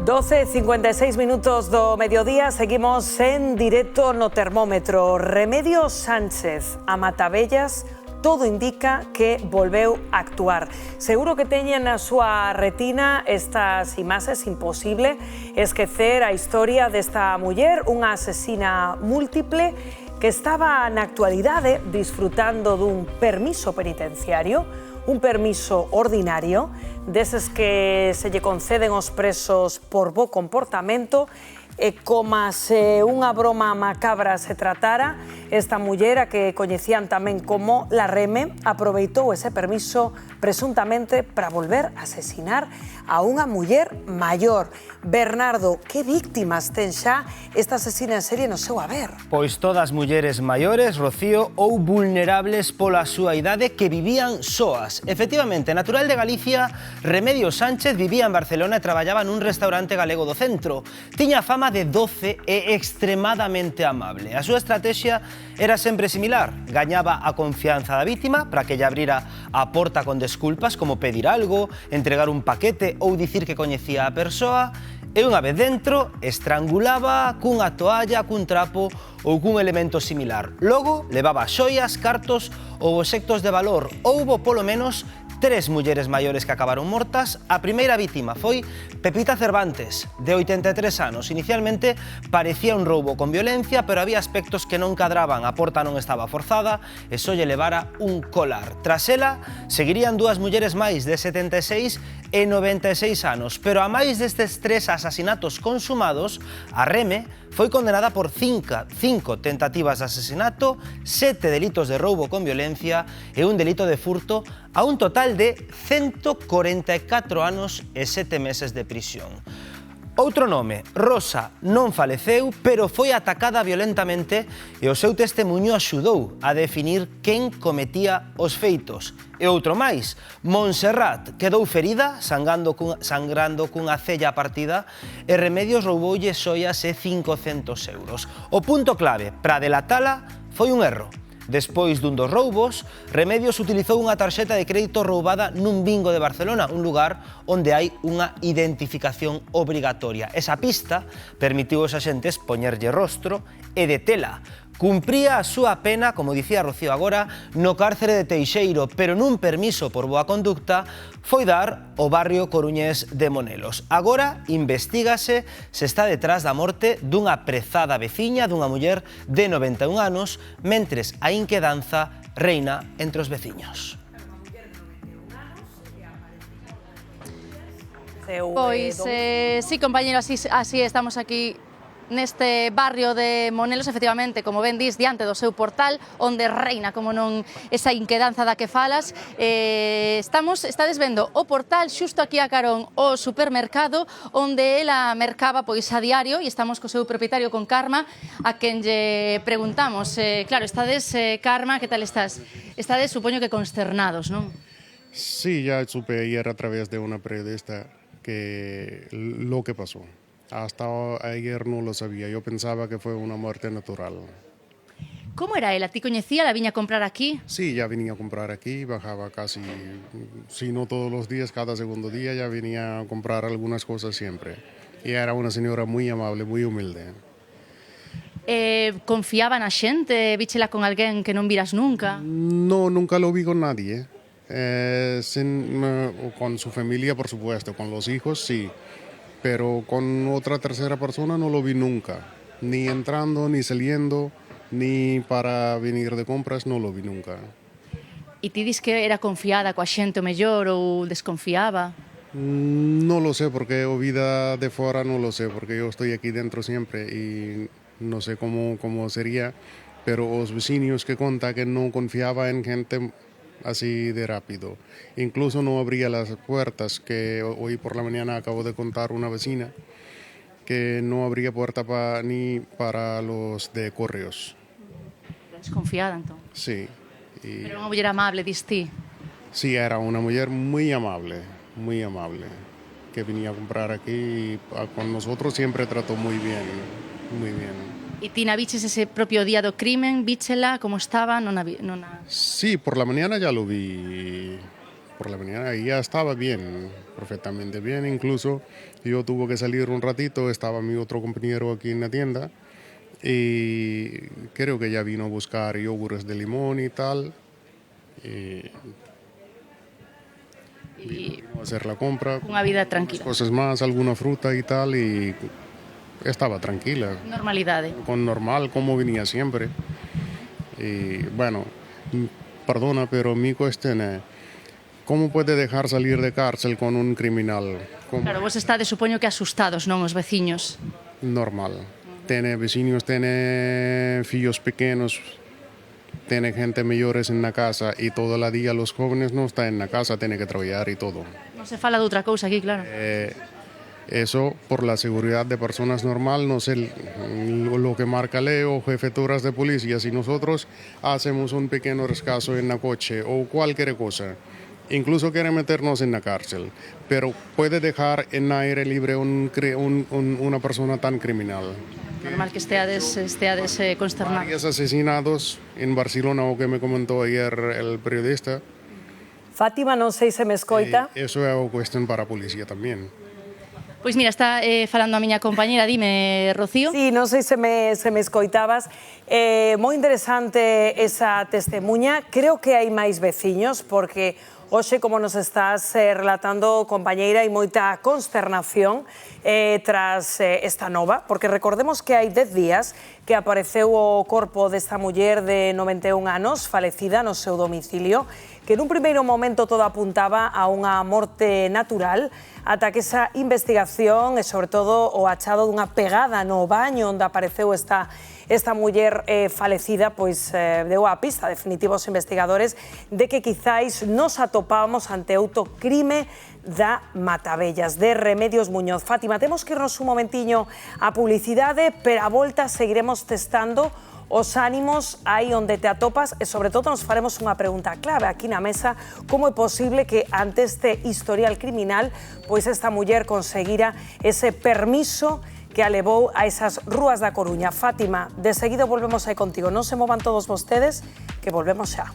12:56 minutos do mediodía, seguimos en directo no termómetro. Remedios Sánchez a Matavellas, todo indica que volveu a actuar. Seguro que teñen na súa retina estas imaxes. Imposible esquecer a historia desta muller, unha asesina múltiple que estaba na actualidade disfrutando dun permiso penitenciario, un permiso ordinario, deses que se lle conceden aos presos por bo comportamento, e como se unha broma macabra se tratara, esta muller, a que coñecían tamén como La Reme, aproveitou ese permiso presuntamente para volver a asesinar a unha muller maior. Bernardo, que víctimas ten xa esta asesina en serie no seu haber? Pois todas mulleres maiores, Rocío, ou vulnerables pola súa idade que vivían soas. Efectivamente, natural de Galicia, Remedios Sánchez vivía en Barcelona e traballaba nun restaurante galego do centro. Tiña fama de doce e extremadamente amable. A súa estrategia era sempre similar. Gañaba a confianza da vítima para que lle abrira a porta con desculpas, como pedir algo, entregar un paquete ou dicir que coñecía a persoa, e unha vez dentro estrangulaba cunha toalla, cun trapo ou cun elemento similar. Logo levaba xoias, cartos ou obxectos de valor. Houbo polo menos 3 mulleres maiores que acabaron mortas. A primeira vítima foi Pepita Cervantes, de 83 anos. Inicialmente parecía un roubo con violencia, pero había aspectos que non cadraban. A porta non estaba forzada e só lle levara un colar. Tras ela, seguirían 2 mulleres máis de 76 e 96 anos. Pero a máis destes 3 asasinatos consumados, a Reme foi condenada por 5 tentativas de asesinato, 7 delitos de roubo con violencia e un delito de furto, a un total de 144 anos e 7 meses de prisión. Outro nome, Rosa, non faleceu, pero foi atacada violentamente e o seu testemunho axudou a definir quen cometía os feitos. E outro máis, Montserrat, quedou ferida, sangrando cunha cella partida, e Remedios rouboulle xoias e 500 euros. O punto clave para delatala foi un erro. Despois dun dos roubos, Remedios utilizou unha tarxeta de crédito roubada nun bingo de Barcelona, un lugar onde hai unha identificación obrigatoria. Esa pista permitiu aos axentes poñerlle rostro e detela. Cumpría a súa pena, como dicía Rocío agora, no cárcere de Teixeiro, pero nun permiso por boa conducta foi dar ao barrio coruñés de Monelos. Agora investígase se está detrás da morte dunha prezada veciña, dunha muller de 91 anos, mentres a inquedanza reina entre os veciños. Pois, sí, compañero, así estamos aquí neste barrio de Monelos, efectivamente, como ben dis, diante do seu portal, onde reina, como non, esa inquedanza da que falas. Estades vendo o portal xusto aquí a carón o supermercado, onde ela mercaba pois a diario, e estamos co seu propietario, con Karma, a quen lle preguntamos. Claro, estades, Karma, que tal estás? Estades, supoño que consternados, non? Sí, ya supe ayer a través de una periodista que lo que pasó. Hasta ayer no lo sabía, yo pensaba que fue una muerte natural. ¿Cómo era ela? Ti coñecía? La viña a comprar aquí? Sí, ya venía a comprar aquí, bajaba casi, si no todos los días, cada segundo día ya venía a comprar algunas cosas siempre. Y era una señora muy amable, muy humilde. Confiaba na xente? Víchela con alguén que non viras nunca? No, nunca lo vi con nadie. Con su familia, por supuesto, con los hijos, sí. Pero con otra tercera persona no lo vi nunca, ni entrando, ni saliendo, ni para venir de compras, no lo vi nunca. E ti dis que era confiada coa xente o mellor ou desconfiaba? No lo sé, porque o vida de fora no lo sé, porque yo estoy aquí dentro siempre y no sé cómo sería, pero os vecinos que conta que no confiaba en gente así de rápido. Incluso no abría las puertas, que hoy por la mañana acabo de contar una vecina que no abría puerta ni para los de correos. Desconfiada, entón? Sí. Pero unha muller amable, dis ti? Sí, era una mujer muy amable, que venía a comprar aquí y con nosotros siempre trató muy bien, muy bien. E ti na viches ese propio día do crimen? Víchela como estaba? Sí, por la mañana ya lo vi, por la mañana y ya estaba bien, perfectamente bien. Incluso yo tuve que salir un ratito, estaba mi otro compañero aquí en la tienda y creo que ya vino a buscar yogures de limón y tal. Y vino a hacer la compra. Unha vida tranquila. Cosas más, alguna fruta y tal, y estaba tranquila. Normalidade. Con normal, como venía siempre. Y bueno, perdona, pero mi cuestión es, ¿cómo puede dejar salir de cárcel con un criminal? ¿Cómo? Claro, vos estades, supoño que asustados, non, os veciños? Normal. Tiene vecinos, tiene fillos pequeños, tiene gente mayores en la casa y todo el día los jóvenes no están en la casa, tienen que trabajar y todo. Non se fala de outra cousa aquí, claro. Eso por la seguridad de personas normal, no sé lo que marca Leo, jefaturas de policía, si nosotros hacemos un pequeño rescaso en la coche o cualquier cosa, incluso quiere meternos en la cárcel, pero puede dejar en aire libre una persona tan criminal. Normal que esteades consternados. Varios asesinados en Barcelona, o que me comentó ayer el periodista. Fátima, non sei se me escoita. Eso é unha cuestión para a policía tamén. Pois mira, está falando a miña compañera, dime, Rocío. Sí, non sei se me escoitabas. Moi interesante esa testemunha. Creo que hai máis veciños, porque hoxe, como nos estás relatando, compañeira, hai moita consternación tras esta nova, porque recordemos que hai 10 días que apareceu o corpo desta muller de 91 anos, falecida no seu domicilio, que nun primeiro momento todo apuntaba a unha morte natural, ata que esa investigación e, sobre todo, o achado dunha pegada no baño onde apareceu esta muller falecida, pois deu a pista definitiva aos investigadores de que quizáis nos atopábamos ante outro crime da Matavellas, de Remedios Muñoz. Fátima, temos que irnos un momentiño a publicidade, pero a volta seguiremos testando os ánimos aí onde te atopas e, sobre todo, nos faremos unha pregunta clave aquí na mesa: como é posible que ante este historial criminal pois esta muller conseguira ese permiso que a levou a esas rúas da Coruña? Fátima, de seguido volvemos aí contigo. Non se movan todos vostedes, que volvemos xa.